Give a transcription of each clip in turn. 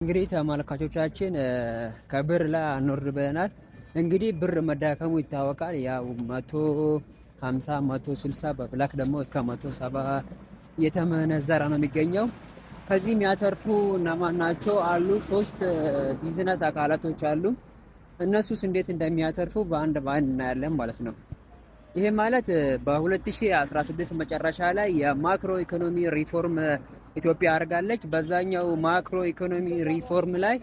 እንግዲህ ተመልካቾቻችን ከብር ላይ አንወርበናል። እንግዲህ ብር መዳከሙ ይታወቃል። ያው 150 160 በብላክ ደግሞ እስከ 170 እየተመነዘረ ነው የሚገኘው። ከዚህ የሚያተርፉ እነማን ናቸው አሉ? ሶስት ቢዝነስ አካላቶች አሉ። እነሱስ እንዴት እንደሚያተርፉ በአንድ እናያለን ማለት ነው። ይሄ ማለት በ2016 መጨረሻ ላይ የማክሮ ኢኮኖሚ ሪፎርም ኢትዮጵያ አድርጋለች። በዛኛው ማክሮ ኢኮኖሚ ሪፎርም ላይ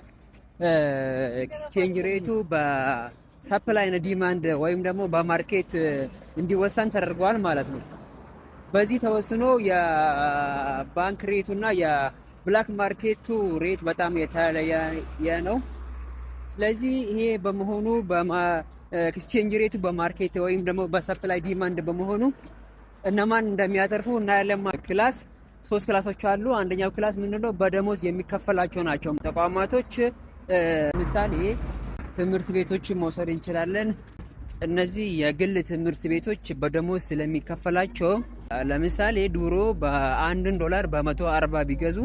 ኤክስቼንጅ ሬቱ በሰፕላይ እና ዲማንድ ወይም ደግሞ በማርኬት እንዲወሰን ተደርጓል ማለት ነው። በዚህ ተወስኖ የባንክ ሬቱ እና የብላክ ማርኬቱ ሬት በጣም የተለያየ ነው። ስለዚህ ይሄ በመሆኑ ኤክስቼንጅ ሬቱ በማርኬት ወይም ደግሞ በሰፕላይ ዲማንድ በመሆኑ እነማን እንደሚያተርፉ እናያለን። ክላስ 3 ክላሶች አሉ። አንደኛው ክላስ ምንድነው? በደሞዝ የሚከፈላቸው ናቸው ተቋማቶች። ምሳሌ ትምህርት ቤቶችን መውሰድ እንችላለን። እነዚህ የግል ትምህርት ቤቶች በደሞዝ ስለሚከፈላቸው ለምሳሌ ድሮ $1 በ140 ቢገዙ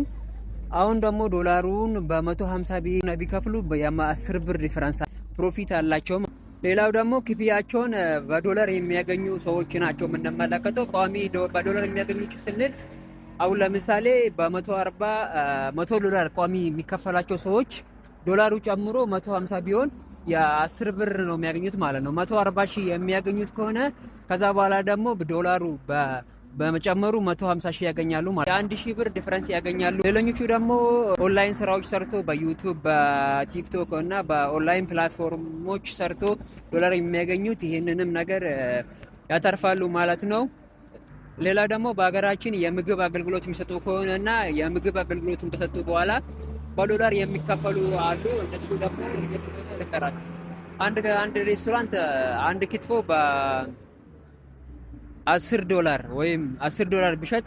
አሁን ደግሞ ዶላሩን በ150 ቢከፍሉ የ10 ብር ዲፈረንስ ፕሮፊት አላቸው። ሌላው ደግሞ ክፍያቸውን በዶላር የሚያገኙ ሰዎች ናቸው የምንመለከተው። ቋሚ በዶላር የሚያገኙ ስንል አሁን ለምሳሌ በ140 $100 ቋሚ የሚከፈላቸው ሰዎች ዶላሩ ጨምሮ 150 ቢሆን የ10 ብር ነው የሚያገኙት ማለት ነው። 140 ሺህ የሚያገኙት ከሆነ ከዛ በኋላ ደግሞ ዶላሩ በመጨመሩ 150 ሺህ ያገኛሉ ማለት የ1 ሺህ ብር ዲፈረንስ ያገኛሉ። ሌሎኞቹ ደግሞ ኦንላይን ስራዎች ሰርቶ በዩቲዩብ በቲክቶክ እና በኦንላይን ፕላትፎርሞች ሰርቶ ዶላር የሚያገኙት ይህንንም ነገር ያተርፋሉ ማለት ነው። ሌላ ደግሞ በሀገራችን የምግብ አገልግሎት የሚሰጡ ከሆነ እና የምግብ አገልግሎቱን ከሰጡ በኋላ በዶላር የሚከፈሉ አሉ። እነሱ ደግሞ ልቀራቸው አንድ ሬስቶራንት አንድ ክትፎ $10 ወይም $10 ቢሸጥ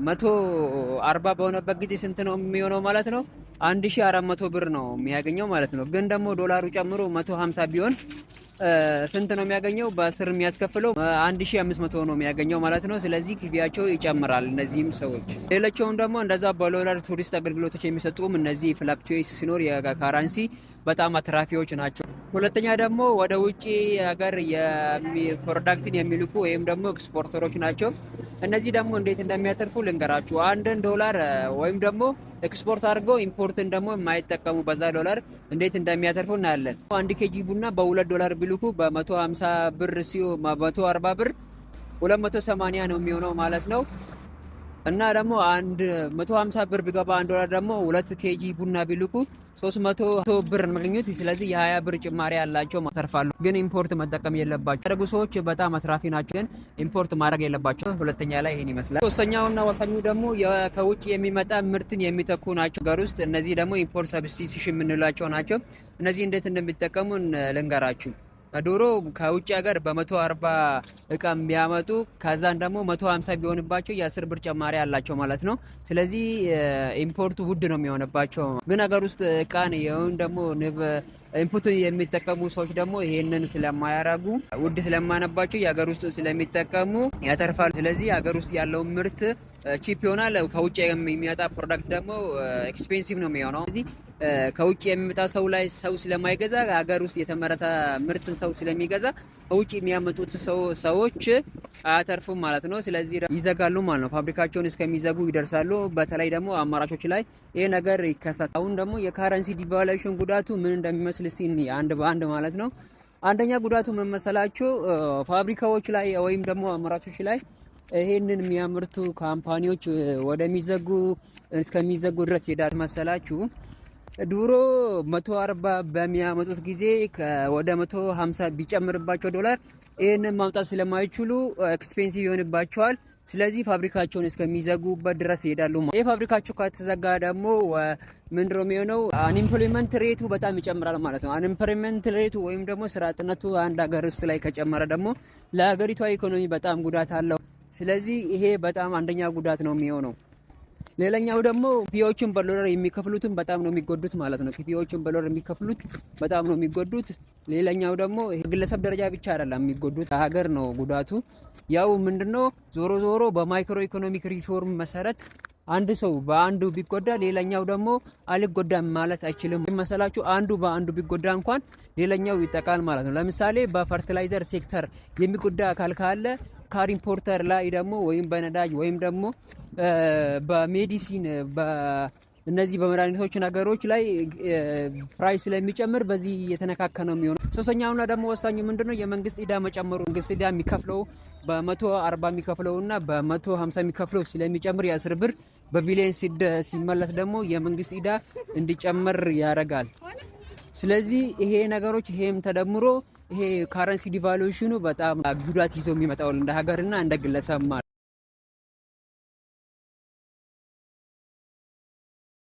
140 በሆነበት ጊዜ ስንት ነው የሚሆነው ማለት ነው? 1400 ብር ነው የሚያገኘው ማለት ነው። ግን ደግሞ ዶላሩ ጨምሮ 150 ቢሆን ስንት ነው የሚያገኘው? በ10 የሚያስከፍለው 1500 ነው የሚያገኘው ማለት ነው። ስለዚህ ክፍያቸው ይጨምራል እነዚህም ሰዎች። ሌሎችም ደግሞ እንደዛ በዶላር ቱሪስት አገልግሎቶች የሚሰጡም እነዚህ ፍላክቹዌት ሲኖር የካረንሲ በጣም አትራፊዎች ናቸው። ሁለተኛ ደግሞ ወደ ውጪ ሀገር ፕሮዳክትን የሚልኩ ወይም ደግሞ ኤክስፖርተሮች ናቸው። እነዚህ ደግሞ እንዴት እንደሚያተርፉ ልንገራችሁ። $1 ወይም ደግሞ ኤክስፖርት አድርገው ኢምፖርትን ደግሞ የማይጠቀሙ በዛ ዶላር እንዴት እንደሚያተርፉ እናያለን። 1 ኬጂ ቡና $2 ቢልኩ በ150 ብር ሲሆን 140 ብር 280 ነው የሚሆነው ማለት ነው። እና ደግሞ 150 ብር ቢገባ $1 ደግሞ 2 ኬጂ ቡና ቢልኩ 300 ብር ማግኘት። ስለዚህ የ20 ብር ጭማሪ ያላቸው ማተርፋሉ። ግን ኢምፖርት መጠቀም የለባቸው ያደረጉ ሰዎች በጣም አትራፊ ናቸው። ግን ኢምፖርት ማድረግ የለባቸው። ሁለተኛ ላይ ይሄን ይመስላል። ሶስተኛውና ወሳኙ ደግሞ ከውጭ የሚመጣ ምርትን የሚተኩ ናቸው ጋር ውስጥ። እነዚህ ደግሞ ኢምፖርት ሰብስቲቱሽን የምንላቸው ናቸው። እነዚህ እንዴት እንደሚጠቀሙ ልንገራችሁ። ከዶሮ ከውጭ ሀገር በ140 እቃ የሚያመጡ ከዛን ደግሞ 150 ቢሆንባቸው የ10 ብር ጨማሪ አላቸው ማለት ነው። ስለዚህ ኢምፖርቱ ውድ ነው የሚሆንባቸው። ግን ሀገር ውስጥ እቃን ይሁን ደግሞ ኢንፑት የሚጠቀሙ ሰዎች ደግሞ ይሄንን ስለማያረጉ ውድ ስለማነባቸው የሀገር ውስጥ ስለሚጠቀሙ ያተርፋሉ። ስለዚህ ሀገር ውስጥ ያለው ምርት ቺፕ ይሆናል። ከውጭ የሚመጣ ፕሮዳክት ደግሞ ኤክስፔንሲቭ ነው የሚሆነው። ስለዚህ ከውጭ የሚመጣ ሰው ስለማይገዛ ሀገር ውስጥ የተመረተ ምርትን ሰው ስለሚገዛ ከውጭ የሚያመጡት ሰዎች አያተርፉም ማለት ነው። ስለዚህ ይዘጋሉ ማለት ነው። ፋብሪካቸውን እስከሚዘጉ ይደርሳሉ። በተለይ ደግሞ አማራጮች ላይ ይሄ ነገር ይከሰታል። አሁን ደግሞ የካረንሲ ዲቫሉዌሽን ጉዳቱ ምን እንደሚመስል አንድ በአንድ ማለት ነው። አንደኛ ጉዳቱ ምን መሰላችሁ? ፋብሪካዎች ላይ ወይም ደግሞ አማራጮች ላይ ይሄንን የሚያመርቱ ካምፓኒዎች እስከሚዘጉ ድረስ ይሄዳል መሰላችሁ። ድሮ 140 በሚያመጡት ጊዜ ወደ 150 ቢጨምርባቸው ዶላር ይሄንን ማምጣት ስለማይችሉ ኤክስፔንሲቭ ይሆንባቸዋል። ስለዚህ ፋብሪካቸውን እስከሚዘጉበት ድረስ ይሄዳሉ። የፋብሪካቸው ከተዘጋ ደግሞ ምንድነው የሚሆነው? አንኢምፕሎይመንት ሬቱ በጣም ይጨምራል ማለት ነው። አንኢምፕሎይመንት ሬቱ ወይም ደግሞ ስራ አጥነቱ አንድ ሀገር ውስጥ ላይ ከጨመረ ደግሞ ለሀገሪቷ ኢኮኖሚ በጣም ጉዳት አለው። ስለዚህ ይሄ በጣም አንደኛ ጉዳት ነው የሚሆነው። ሌላኛው ደግሞ ክፍያዎችን በዶላር የሚከፍሉትን በጣም ነው የሚጎዱት ማለት ነው። ክፍያዎችን በዶላር የሚከፍሉት በጣም ነው የሚጎዱት። ሌላኛው ደግሞ ግለሰብ ደረጃ ብቻ አይደለም የሚጎዱት፣ ሀገር ነው ጉዳቱ። ያው ምንድነው ዞሮ በማይክሮ ኢኮኖሚክ ሪፎርም መሰረት አንድ ሰው በአንዱ ቢጎዳ ሌላኛው ደግሞ አልጎዳም ማለት አይችልም መሰላችሁ። አንዱ በአንዱ ቢጎዳ እንኳን ሌላኛው ይጠቃል ማለት ነው። ለምሳሌ በፈርቲላይዘር ሴክተር የሚጎዳ አካል ካለ ካር ኢምፖርተር ላይ ደግሞ ወይም በነዳጅ ወይም ደግሞ በሜዲሲን እነዚህ በመድኃኒቶች ነገሮች ላይ ፕራይስ ስለሚጨምር በዚህ የተነካከ ነው የሚሆነው። ሶስተኛውና ደግሞ ወሳኙ ምንድነው የመንግስት ዕዳ መጨመሩ። መንግስት ዕዳ የሚከፍለው በ140 የሚከፍለውና በ150 የሚከፍለው ስለሚጨምር የ10 ብር በቢሊየን ሲመለስ ደግሞ የመንግስት ዕዳ እንዲጨምር ያደርጋል። ስለዚህ ይሄ ነገሮች ይሄም ተደምሮ ይሄ ካረንሲ ዲቫሉዌሽኑ በጣም ጉዳት ይዞ የሚመጣው እንደ ሀገርና እንደ ግለሰብ ማለት